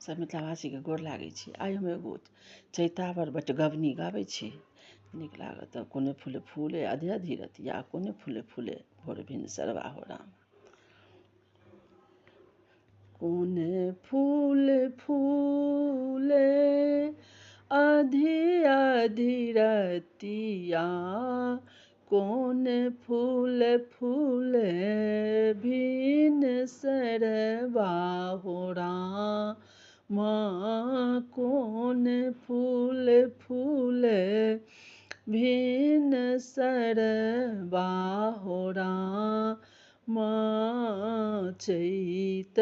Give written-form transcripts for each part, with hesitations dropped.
सब मिथिलावासी के गोर लागै छी। आइ हम एगो चैतावर बटगबनी गाबै छी। नीक लागत। कोने फूले फूले आधी आधी रतिया, कोने फूले फूले भोर भिन सरवा हो राम। कोने फूले फूले आधी आधी रतिया, कोने फूले फूले भिन सरवा हो राम। कोने फूले फूले भिन सरवा हो राम। चैत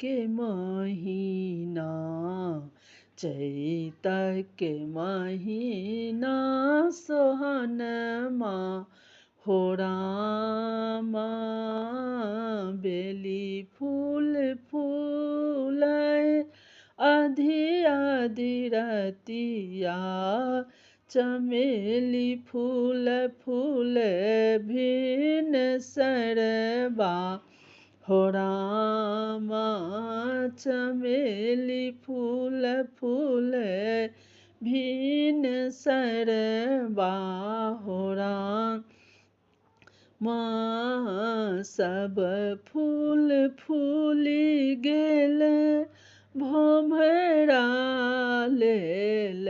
के महीना, चैत के महीना सोहनमा हो राम। बेली फूल फूलै आधी आधी रतिया, चमेली फूल फूले भिन सरवा हो राम। चमेली फूल फूले भिन सरवा हो राम। सब फूल फूली गेल भोमरा लेल,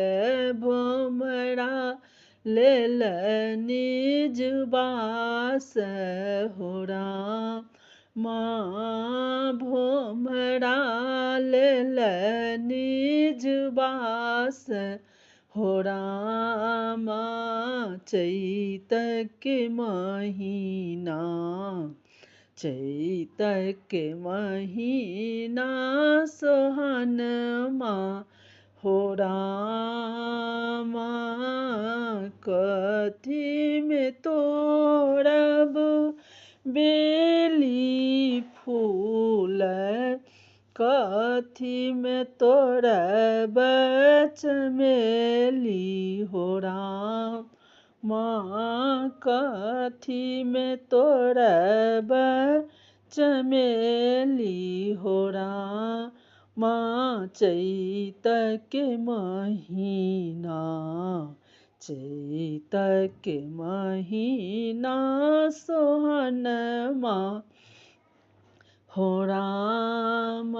भोमरा लेल निज बास हो राम। भोमरा लेल निज बास हो राम। चैत के महीना, चैत के महीना सोहनमा हो राम। कथी में तोड़ब बेली फूल, कथी में तोड़ब चमेली हो राम। कथी में तोड़ब चमेली हो राम। चैत के महीना, चैत के महीना सोहनमा हो राम।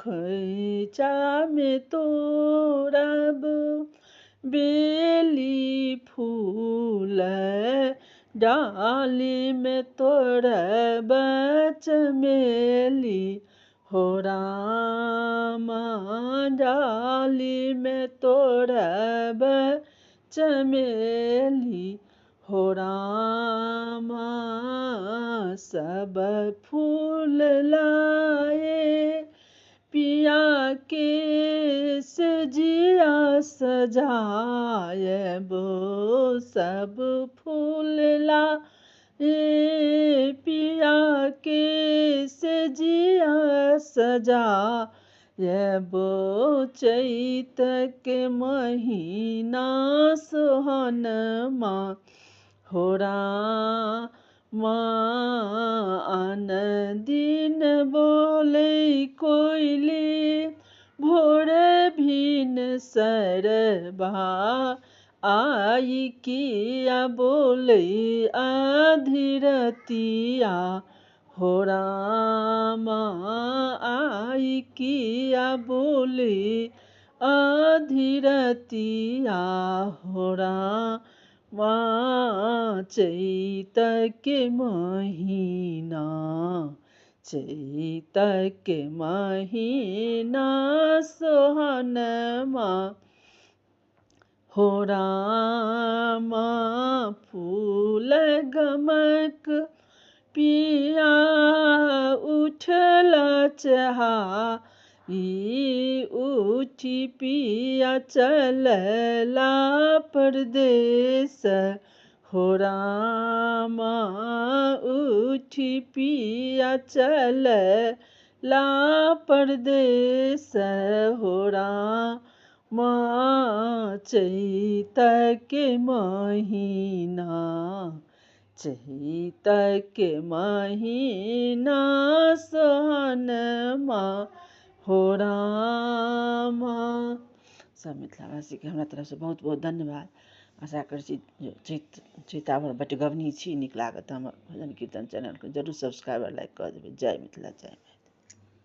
खोइचा में तोड़ब बेली फूल, डाली में तोड़ब चमेली हो राम। डाली में तोड़ब चमेली हो राम। सब फूल लाए पिया के सजिया सजायब, सब फूल लाए पिया के सजिया सजायब। चैत के महीना सोहनमा हो राम। आन दिन बोलै कोइली भोर भिन सरवा, आई किया बोलै आधी रतिया हो राम। आई किया बोलै आधी रतिया हो राम। चैत के महीना, चैत के महीना सोहनमा हो राम। फूल गमक पिया उठल चहाई, उठी पिया चलला परदेस हो राम। उठी पिया चलला परदेस हो राम। चैत के महीना, चैत के महीना सोहनमा हो रामा। सब मिथिलावासीके हमरा तरफसँ बहुत बहुत धन्यवाद। आशा करै छी चैतावर बटगबनी छी नीक लागत हमर भजन कीर्तन चैनलके जरूर सब्सक्राइब लाइक कऽ देबै। जय मिथिला जय मैथिली।